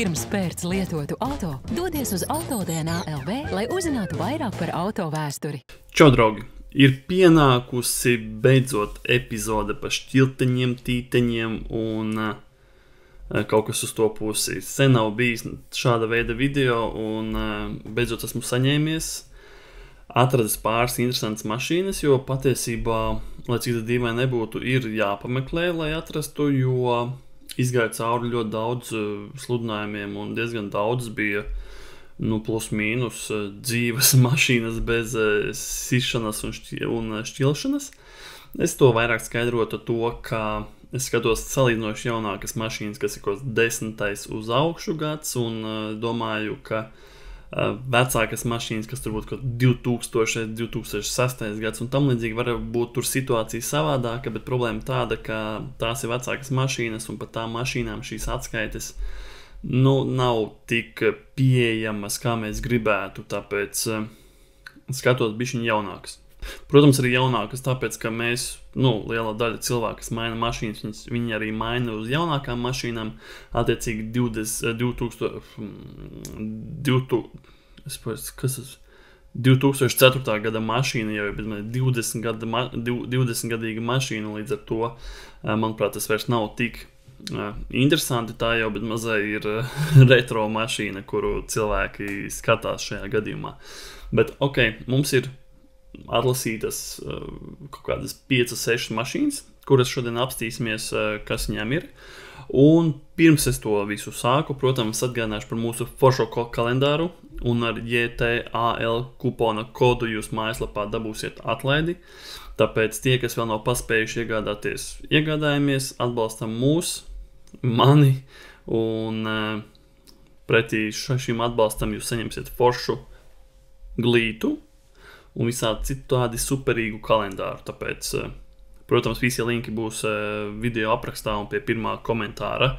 Pirms pērc lietotu auto, dodies uz Autodienā LV, lai uzzinātu vairāk par auto vēsturi. Čau, draugi! Ir pienākusi beidzot epizode par šķilteņiem, tīteņiem un kaut kas uz to pusi. Sen nav bijis šāda veida video un beidzot esmu saņēmies. Atradis pāris interesantas mašīnas, jo patiesībā, lai cik tā dīvaini nebūtu, ir jāpameklē, lai atrastu, jo izgāju cauri ļoti daudz sludinājumiem un diezgan daudz bija plus mīnus dzīves mašīnas bez sišanas un šķilšanas. Es to vairāk skaidrotu to, ka es skatos salīdzinoši jaunākas mašīnas, kas ir kaut 10. uz augšu gads, un domāju, ka vecākas mašīnas, kas tur būtu 2000, 2006. gads un tam līdzīgi, var būt tur situācija savādāka, bet problēma tāda, ka tās ir vecākas mašīnas un pat tām mašīnām šīs atskaites nav tik pieejamas, kā mēs gribētu, tāpēc skatot bišķiņ jaunākas. Protams, arī jaunākas, tāpēc, ka mēs, liela daļa cilvēku, kas maina mašīnas, viņi arī maina uz jaunākām mašīnām, attiecīgi 2004. gada mašīna jau ir 20-gadīga mašīna, līdz ar to, manuprāt, tas vairs nav tik interesanti, tā jau, bet mazai ir retro mašīna, kuru cilvēki skatās šajā gadījumā. Bet, mums ir atlasītas kaut kādas 5-6 mašīnas, kuras šodien apstīsimies, kas viņām ir. Un pirms es to visu sāku, protams, atgādināšu par mūsu foršo kalendāru, un ar JTAL kupona kodu jūs mājaslapā dabūsiet atlaidi. Tāpēc tie, kas vēl nav paspējuši iegādāties, iegādājamies, atbalstam mani, un pretī šim atbalstam jūs saņemsiet foršu glītu un visādi citu tādi superīgu kalendāru. Tāpēc, protams, visi linki būs video aprakstā un pie pirmā komentāra.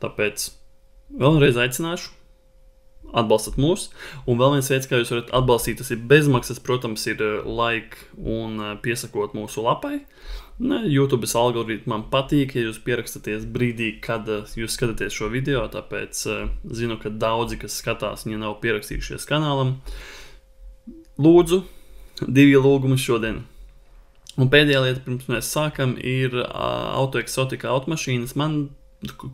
Tāpēc vēlreiz aicināšu, atbalstat mūs. Un vēl viens veids, kā jūs varat atbalstīt, tas ir bezmaksas, protams, ir like un piesakot mūsu lapai. YouTube's algoritmam patīk, ja jūs pierakstaties brīdī, kad jūs skatāties šo video, tāpēc zinu, ka daudzi, kas skatās, viņi nav pierakstījušies kanālam. Lūdzu, 2 lūgumi šodien. Un pēdējā lieta, pirms mēs sākam, ir autoeksotika automašīnas. Man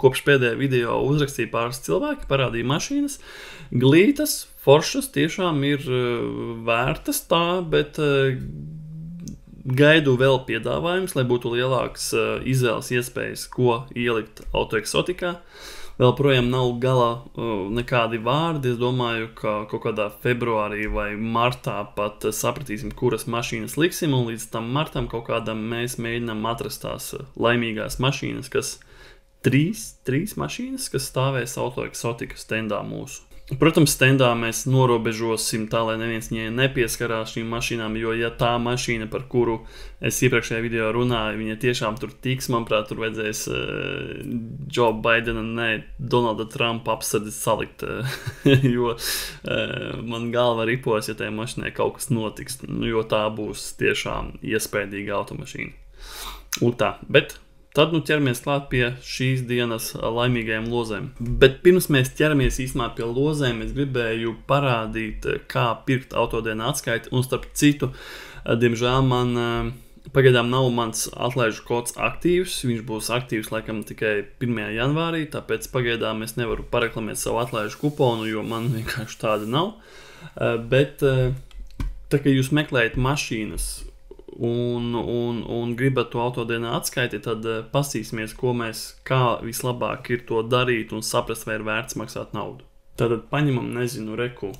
kopš pēdējā video uzrakstīja pāris cilvēki, parādīja mašīnas. Glītas, foršas, tiešām ir vērtas tā, bet gaidu vēl piedāvājums, lai būtu lielāks izvēles iespējas, ko ielikt autoeksotikā. Vēl projām nav gala nekādi vārdi. Es domāju, ka kaut kādā februārī vai martā pat sapratīsim, kuras mašīnas liksim, un līdz tam martam kaut kādam mēs mēģinām atrast tās laimīgās mašīnas, kas trīs mašīnas, kas stāvēs autoeksotika standā mūsu. Protams, standā mēs norobežosim tā, lai neviens viņai nepieskarās šīm mašīnām, jo ja tā mašīna, par kuru es iepriekšējā video runāju, viņa tiešām tur tiks, manuprāt, tur vajadzēs Joe Bidena, Donalda Trumpa apsardzes salikt, jo man galva ripojas, ja tajā mašīnai kaut kas notiks, jo tā būs tiešām iespējīga automašīna. Un tā, bet tad ķeramies klāt pie šīs dienas laimīgajām lozēm. Bet pirms mēs ķeramies īstenībā pie lozēm, es gribēju parādīt, kā pirkt Autodienā atskaiti, un starp citu, diemžēl man pagaidām nav mans atlaižu kods aktīvs, viņš būs aktīvs laikam tikai 1. janvārī, tāpēc pagaidām es nevaru pareklamēt savu atlaižu kuponu, jo man vienkārši tāda nav. Bet tā kā jūs meklējat mašīnas un gribat to Autodienā atskaiti, tad pasīsimies, kā vislabāk ir to darīt un saprast, vai ir vērts maksāt naudu. Tātad paņemam, reku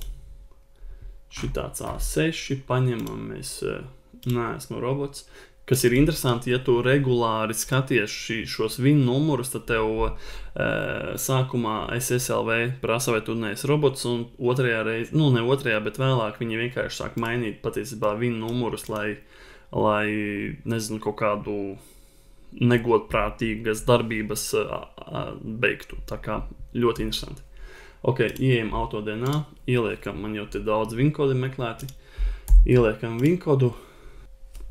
šitāds A6, paņemam neesmu robots, kas ir interesanti, ja tu regulāri skaties šos VIN numurus, tad tev sākumā SSLV prasa, vai tu neesi robots, un otrajā reize, ne otrajā, bet vēlāk viņi vienkārši sāk mainīt patiesībā VIN numurus, lai kaut kādu negodprātīgas darbības beigtu. Tā kā ļoti interesanti. Ieejam Autodienā, ieliekam, man jau te daudz VIN kodi meklēti, ieliekam VIN kodu.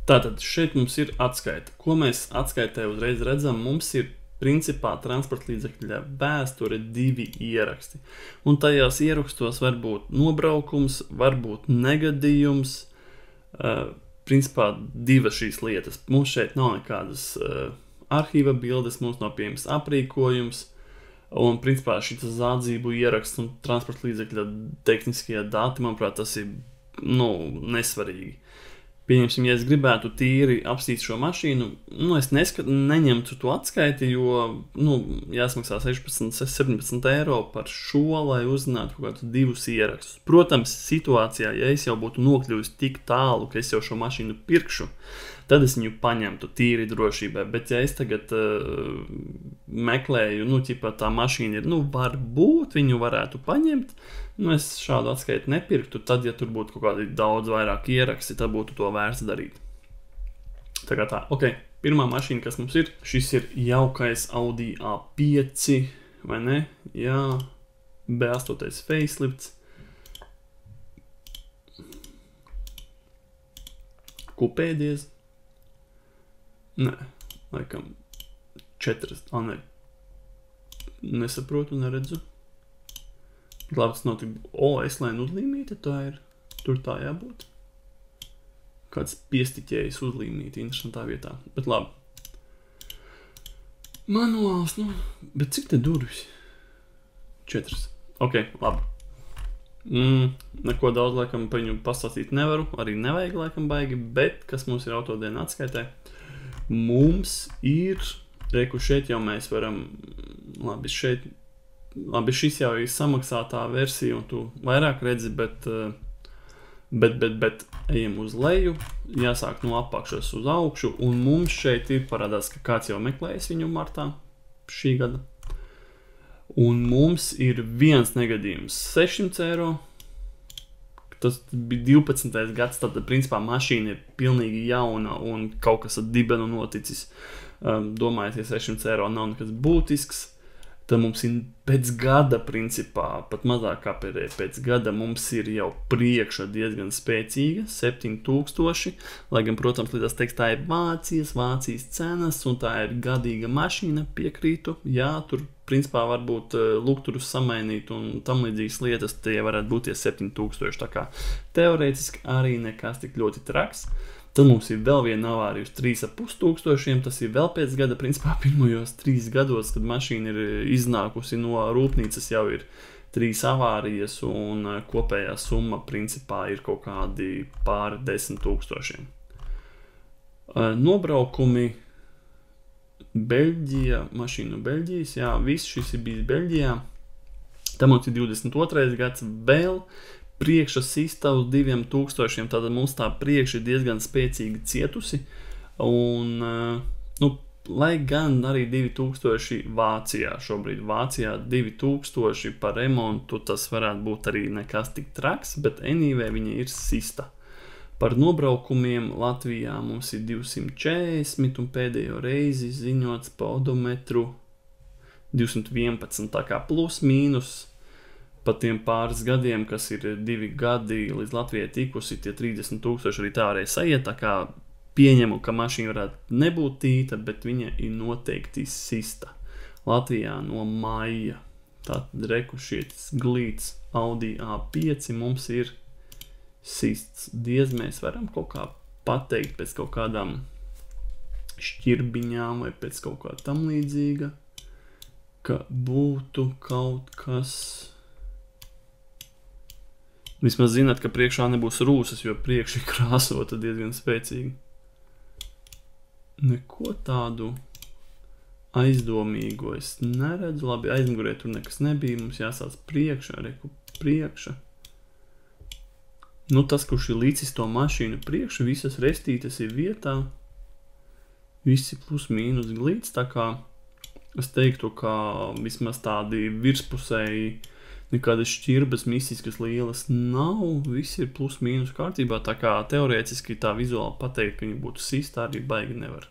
Tātad šeit mums ir atskaita. Ko mēs atskaitē uzreiz redzam? Mums ir principā transporta līdzekļa vēsture 2 ieraksti. Un tajās ierakstos var būt nobraukums, var būt negadījums, principā 2 šīs lietas. Mums šeit nav nekādas arhīva bildes, mums nav pieejams aprīkojums, un principā šis zādzību ieraksts un transporta līdzekļa tehniskie dati, manuprāt, tas ir nesvarīgi. Pieņemsim, ja es gribētu tīri apstīt šo mašīnu, es neņemtu to atskaiti, jo jāsmaksā 16-17 eiro par šo, lai uzzinātu kaut kādus 2 ierakstus. Protams, situācijā, ja es jau būtu nokļuvis tik tālu, ka es jau šo mašīnu pirkšu, tad es viņu paņemtu tīri drošībai. Bet ja es tagad meklēju, tā mašīna ir, varbūt viņu varētu paņemt, es šādu atskaitu nepirktu, tad, ja tur būtu kaut kādi daudz vairāk ieraksti, tad būtu to vērts darīt. Tā kā tā, pirmā mašīna, kas mums ir, šis ir jaukais Audi A5, vai ne? Jā, B8 facelifts. Kupēdies? Nē, laikam 4, nesaprotu, neredzu. Labi, tas nav tik, S-line uzlīmīte, tā ir, tur tā jābūt. Kāds piestiķējis uzlīmīte, interesantā vietā, bet labi. Manuāls, bet cik te durvis? 4. Labi. Neko daudz, laikam, par viņu pastāstīt nevaru, arī nevajag, laikam, baigi, bet, kas mums ir autodienu atskaitē, mums ir, šeit jau mēs varam, labi, šis jau ir samaksātā versija, un tu vairāk redzi, bet ejam uz leju, jāsāk no apakšas uz augšu, un mums šeit ir parādās, ka kāds jau meklējas viņu martā šī gada. Un mums ir viens negadījums 600 eiro, tas bija 12. gads, tad principā mašīna ir pilnīgi jauna un kaut kas ar dibenu noticis. Domājiet, ja 600 eiro nav nekas būtisks, tad mums ir pēc gada principā, pat mazāk kā pēc gada, mums ir jau priekša diezgan spēcīga, 7000, lai gan, protams, līdz teiks, tā ir Vācijas cenas, un tā ir gadīga mašīna, piekrītu, jā, tur principā varbūt lukturus samainīt un tam līdzīgas lietas, tie varētu būt tie 7000, tā kā teorētiski arī nekas tik ļoti traks. Tad mums ir vēl viena avārija uz 3500, tas ir vēl pēc gada, principā pirmajos 3 gados, kad mašīna ir iznākusi no rūpnīcas, jau ir 3 avārijas un kopējā summa principā ir kaut kādi pāri 10 000. Nobraukumi Beļģija, mašīnu Beļģijas, jā, viss šis ir bijis Beļģijā. Tad mums ir 22. gads vēl. Priekša sista uz 2000, tātad mums tā priekša ir diezgan spēcīgi cietusi, un, lai gan arī 2000 Vācijā, šobrīd Vācijā 2000 par remontu, tas varētu būt arī nekas tik traks, bet anyway viņa ir sista. Par nobraukumiem Latvijā mums ir 240, un pēdējo reizi ziņots pa odometru 211, tā kā plus mīnus. Pat tiem pāris gadiem, kas ir 2 gadi līdz Latvijai tikusi, tie 30 000 arī tā varēja sajiet, tā kā pieņemu, ka mašīna varētu nebūt tīta, bet viņa ir noteikti sista. Latvijā no maija. Tātad rekušiets glīts Audi A5 mums ir sists. Diez mēs varam kaut kā pateikt pēc kaut kādām šķirbiņām vai pēc kaut kā tam līdzīga, ka būtu kaut kas... Vismaz zināt, ka priekšā nebūs rūsas, jo priekši krāsota diezgan spēcīgi. Neko tādu aizdomīgo es neredzu. Labi, aizmugurē tur nekas nebija, mums jāsāc priekša. Tas, kurš ir līdzis to mašīnu priekšu, visas restītes ir vietā. Visi plus mīnus glīts, tā kā es teiktu, ka vismaz tādi virspusēji nekādas šķirbas mistiskas lielas nav, visi ir plus mīnus kārtībā, tā kā teorētiski tā vizuāli pateikt, ka viņi būtu sista, arī baigi nevar.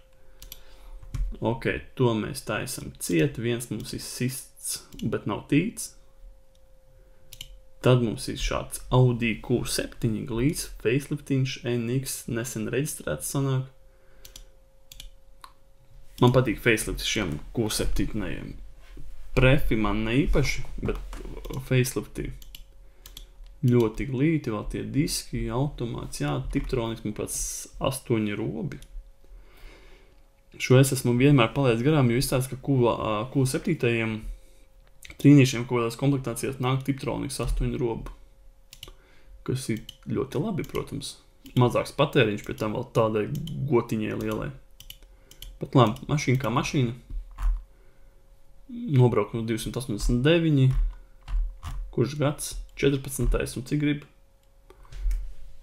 To mēs taisam ciet, viens mums ir sists, bet nav tīts. Tad mums ir šāds Audi Q7 glīts, faceliftiņš, NX, nesen reģistrēts sanāk. Man patīk facelifti šiem Q7. Prefi man neīpaši, bet facelifti ļoti glīti, vēl tie diski, automāts, jā, Tiptroniks, man pēc 8 robi. Šo es esmu vienmēr palaidis garām, jo izstāsta, ka Q7 trīnīšiem kaut kādās komplektācijās nāk Tiptroniks 8 robu, kas ir ļoti labi, protams. Mazāks patēriņš, pie tam vēl tādai gotiņai lielai. Bet labi, mašīna kā mašīna. Nobraukums 289. Kurš gads? 14. un cik grib?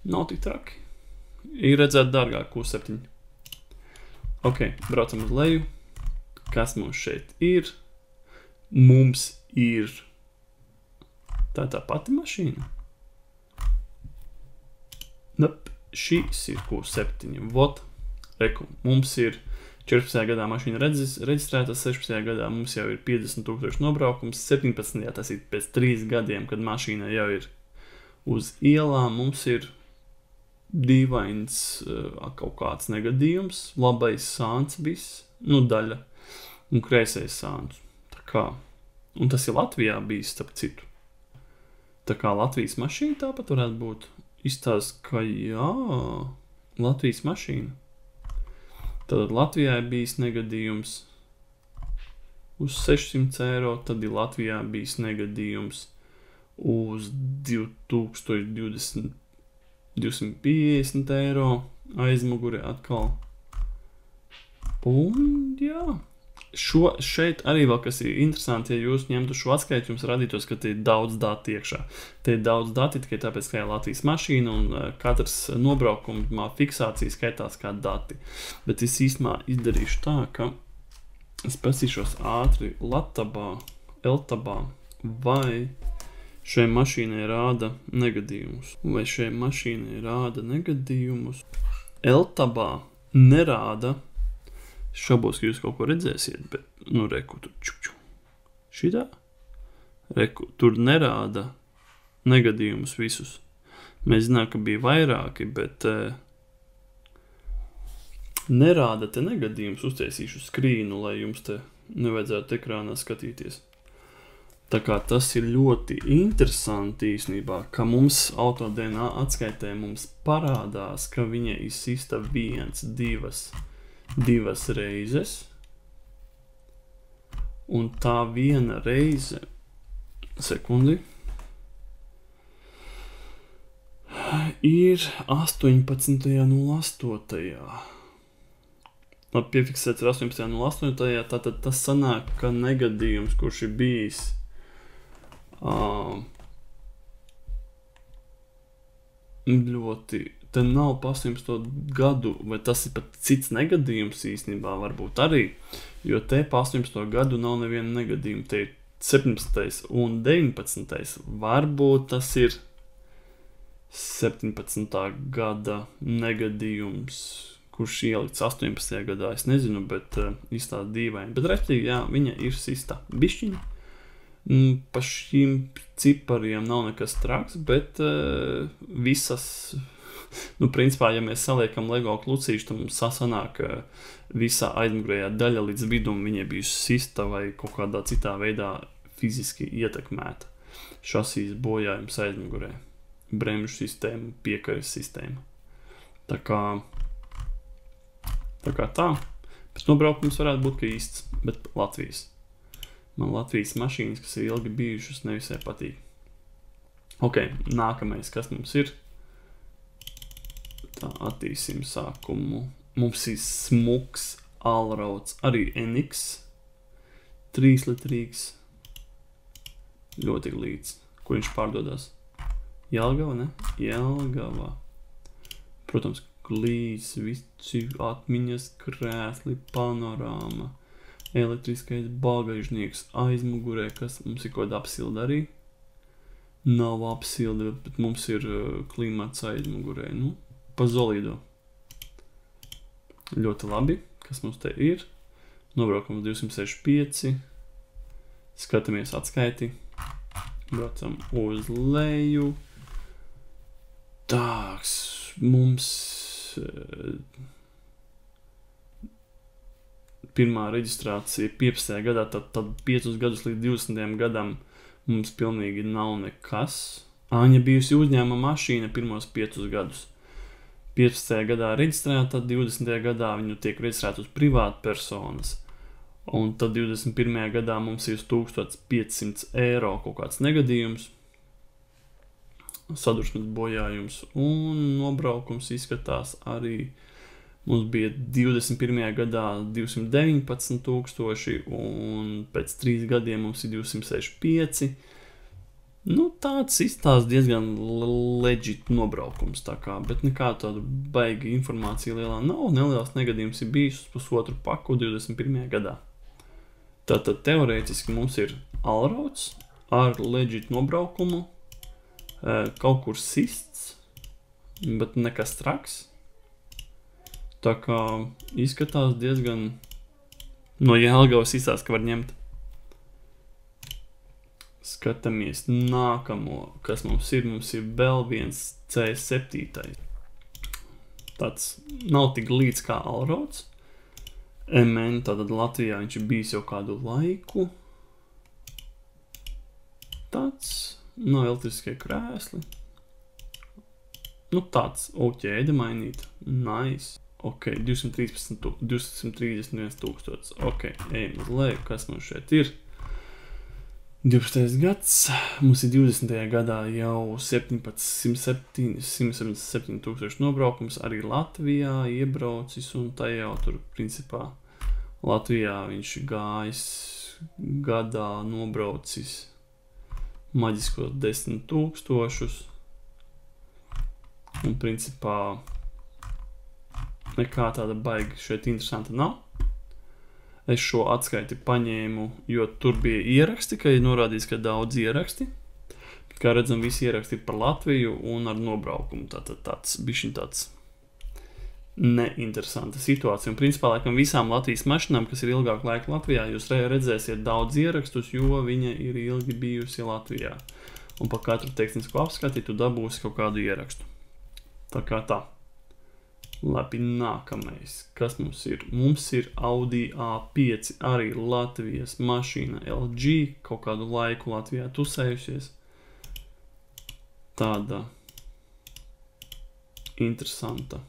Nav tik traki. Ir redzēt dārgāk Q7. Ok, braucam uz leju. Kas mums šeit ir? Mums ir tā pati mašīna. Šīs ir Q7. Vot, reku, mums ir 14. gadā mašīna reģistrēta, 16. gadā mums jau ir 50,000 nobraukums, 17. tas ir pēc 3 gadiem, kad mašīna jau ir uz ielām, mums ir dīvains kaut kāds negadījums, labais sāns viss, daļa, un kreisais sāns. Tā kā, un tas ir Latvijā bijis, starp citu. Tā kā Latvijas mašīna tāpat varētu būt. Izstāst, ka jā, Latvijas mašīna. Tad Latvijā ir bijis negadījums uz 600 eiro, tad ir Latvijā bijis negadījums uz 250 eiro aizmugurē atkal. Un jā, šeit arī vēl kas ir interesanti, ja jūs ņemtu šo atskaitu, jums radītos, ka te ir daudz dati iekšā. Te ir daudz dati tikai tāpēc, ka ir Latvijas mašīna un katrs nobraukuma fiksācija skaitās kā dati. Bet es īstenībā izdarīšu tā, ka es pasīšos ātri Eltabā, vai šai mašīnai rāda negadījumus. Eltabā nerāda. Šaubos, ka jūs kaut ko redzēsiet, bet, reku, tur čup. Šitā? Reku, tur nerāda negadījumus visus. Mēs zinām, ka bija vairāki, bet nerāda te negadījumus. Uztaisīšu skrīnu, lai jums te nevajadzētu ekrānā skatīties. Tā kā tas ir ļoti interesanti īstenībā, ka mums AutoDNA atskaitē mums parādās, ka viņa izsista 2 reizes, un tā viena reize, sekundi, ir 18.08. Piefiksēts ir 18.08. Tātad tas sanāk, ka negadījums, kurš ir bijis ļoti, te nav pa 18. gadu, vai tas ir pat cits negadījums īstenībā varbūt arī, jo te pa 18. gadu nav neviena negadījuma, te ir 17. un 19. Varbūt tas ir 17. gada negadījums, kurš ielikts 18. gadā, es nezinu, bet izstāst dīvaini. Bet respektīvi, jā, viņa ir sista bišķiņa. Pa šīm cipariem nav nekas traks, bet visas, principā, ja mēs saliekam Lego klucīšu, tad mums sasanāk visā aizmugurējā daļa līdz vidum viņai bijusi sista vai kaut kādā citā veidā fiziski ietekmēta. Šasīs bojājums aizmugurē, bremžu sistēma, piekares sistēma. Tā kā tā. Pēc nobraukums varētu būt, ka īsts, bet Latvijas. Man Latvijas mašīnas, kas ir ilgi bijušas, nevisai patīk. Ok, nākamais, kas mums ir? Tā, attīsim sākumu. Mums ir smuks Allroads, arī NX. 3 litrīgs. Ļoti glīts. Kur viņš pārdodās? Jelgava, ne? Jelgava. Protams, glīts, visi atmiņas, krēsli, panorāma. Elektriskais bagāžnieks aizmugurē, kas mums ir kaut kāda apsilda arī. Nav apsilda, bet mums ir klimats aizmugurē. Pa Zolido. Ļoti labi, kas mums te ir. Nobraukums 265. Skatāmies atskaiti. Braucam uz leju. Tāks, mums pirmā reģistrācija 15. gadā, tad 5 gadus līdz 20. gadam mums pilnīgi nav nekas. Viņa bijusi uzņēma mašīna pirmos 5 gadus. 15. gadā reģistrēta, tad 20. gadā viņu tiek reģistrēta uz privātu personas. Un tad 21. gadā mums ir 1500 eiro kaut kāds negadījums, sadursmes bojājums, un nobraukums izskatās arī. Mums bija 21. gadā 219 000, un pēc 3 gadiem mums ir 265. Tāds izstāsts diezgan legit nobraukums, tā kā, bet nekā tāda baiga informācija lielā nav. Neliels negadījums ir bijis uz pusotru paku 21. gadā. Tātad teorētiski mums ir Allroads ar legit nobraukumu, kaut kur sists, bet nekas traks. Tā kā izskatās diezgan no Jelgavas izstāsts, ka var ņemt. Skatāmies nākamo, kas mums ir. Mums ir vēl viens C7. Tāds nav tik līdz kā Allroads. MN, tātad Latvijā viņš ir bijis jau kādu laiku. Tāds, elektriskie krēsli. Tāds, ķēde mainīt. Nice. 231 000. Ejam uz leju, kas mums šeit ir. 12. gads, mums ir 20. gadā jau 177 000 nobraukums, arī Latvijā iebraucis, un tā jau tur, principā, Latvijā viņš gājis gadā nobraucis maģiskos 10 000, un, principā, nekā tāda baigi šeit interesanta nav. Es šo atskaiti paņēmu, jo tur bija ieraksti, ka ir norādīts, ka daudz ieraksti. Kā redzam, visi ieraksti ir par Latviju un ar nobraukumu. Tātad tāds neinteresanta situācija. Un principā, laikam, visām Latvijas mašinām, kas ir ilgāk laika Latvijā, jūs redzēsiet daudz ierakstus, jo viņa ir ilgi bijusi Latvijā. Un par katru tehnisko apskati tu dabūsi kaut kādu ierakstu. Tā kā tā. Labi, nākamais. Kas mums ir? Mums ir Audi A5, arī Latvijas mašīna LG, kaut kādu laiku Latvijā tusējusies. Tāda interesanta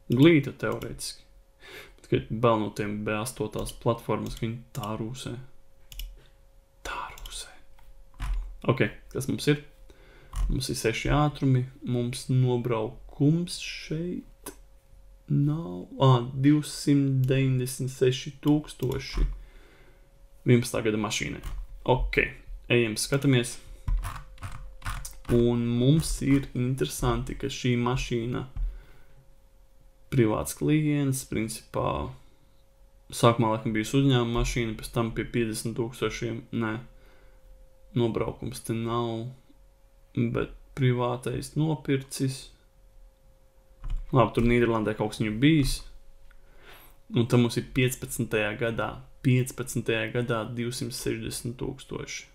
glīta teorētiski. Bet vēl no tiem B8 platformas, ka viņi tā rūsē. Kas mums ir? Mums ir 6 ātrumi, mums nobraukums šeit nav. 296 000 11. gada mašīnai. Ejam, skatāmies. Un mums ir interesanti, ka šī mašīna privāts klients, principā, sākumā laikam bijis uzņēmuma mašīna, pēc tam pie 50 000, nobraukums te nav, bet privātais nopircis. Labi, tur Nīderlandē kaut kas viņu bijis. Un tam mums ir 15. gadā 260 000.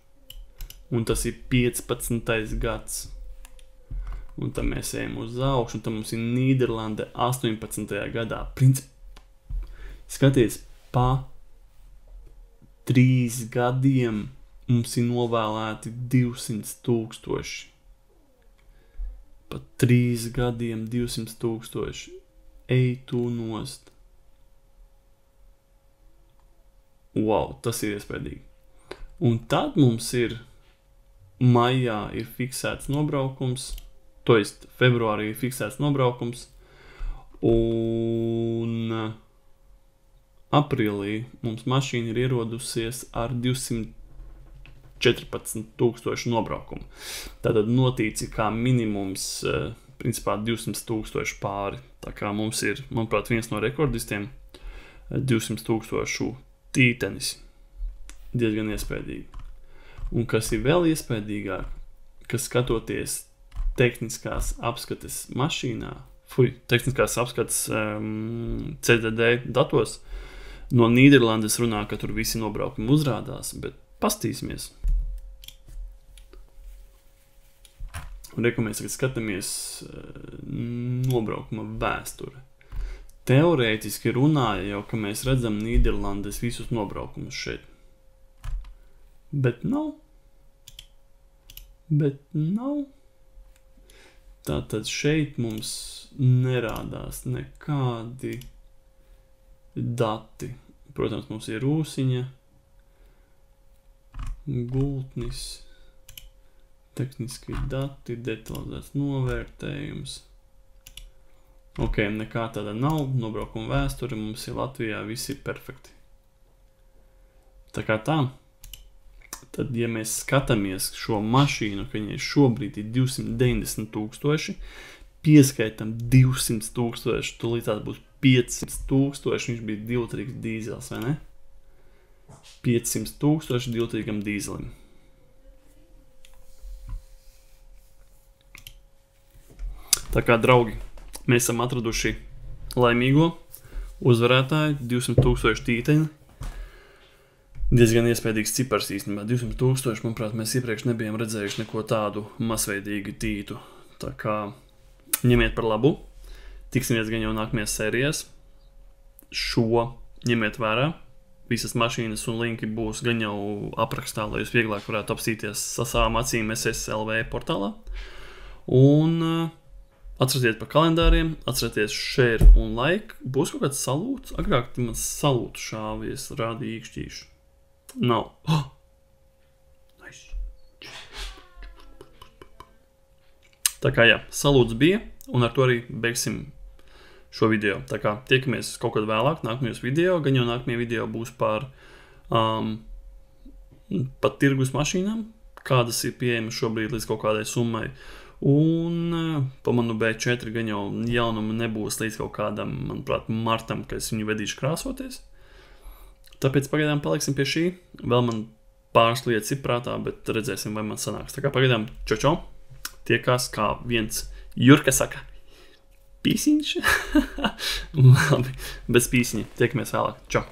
Un tas ir 15. gads. Un tam mēs ejam uz augšu, un tam mums ir Nīderlandē 18. gadā. Skaties, pa 3 gadiem mums ir novēlēti 200 000. Pa 3 gadiem 200 000. Ej tu nost. Wow, tas ir iespējīgi. Un tad mums ir maijā ir fiksēts nobraukums, to jest februārī ir fiksēts nobraukums, un aprīlī mums mašīna ir ierodusies ar 214 000 nobraukumu. Tātad notīci kā minimums, principā 200 000 pāri. Tā kā mums ir, manuprāt, viens no rekordistiem 200 000 tītenis. Diezgan iespējīgi. Un kas ir vēl iespējīgāk, ka skatoties tehniskās apskates mašīnā, tehniskās apskates CDD datos, no Nīderlandes runā, ka tur visi nobraukumi uzrādās, bet pastīsimies. Un rekomēs, ka skatāmies nobraukuma vēsture. teorētiski runāja jau, ka mēs redzam Nīderlandes visus nobraukumus šeit. Bet nav. Tātad šeit mums nerādās nekādi dati. Protams, mums ir Rūsiņa, gultnis, tehniski dati, detalizēts novērtējums. Ok, nekā tāda nav, nobraukuma vēsture, mums ir Latvijā, visi ir perfekti. Tā kā tā, tad, ja mēs skatāmies šo mašīnu, ka viņai šobrīd ir 290,000, pieskaitam 200,000, tūlīt tās būs 500,000, viņš bija divlitrīgs dīzels, vai ne? 500,000 divlitrīgam dīzelim. Tā kā, draugi, mēs esam atraduši laimīgo uzvarētāju, 200,000 tīteņi. Diezgan iespējīgs cipars īstenībā. 200,000, manuprāt, mēs iepriekš nebijām redzējuši neko tādu masveidīgu tītu. Tā kā ņemiet par labu. Tiksimies gan jau nākamajās sērijās. Šo ņemiet vērā. Visas mašīnas un linki būs gan jau aprakstā, lai jūs vieglāk varētu apstīties ar savām acīm SSLV portālā. Un atcerieties par kalendāriem, atcerieties share un like. Būs kaut kāds salūts. Agrāk man salūtu šāvies, rādīja īkšķīšu. Nav. Nice. Tā kā jā, salūts bija, un ar to arī beigsim šo video. Tā kā tiekamies kaut kad vēlāk, nākamajos video, gan jau nākamajā video būs par tirgus mašīnām, kādas ir pieejamas šobrīd līdz kaut kādai summai. Un pa manu B4 gan jau jaunumu nebūs līdz kaut kādam, manuprāt, martam, kad es viņu vedīšu krāsoties. Tāpēc pagaidām paliksim pie šī. Vēl man pāris lietas ir prātā, bet redzēsim, vai man sanāks. Tā kā pagaidām čau. Tiekās, kā viens Jurka saka, pīsiņš. Labi, bez pīsiņa. Tiekamies vēlāk. Čau.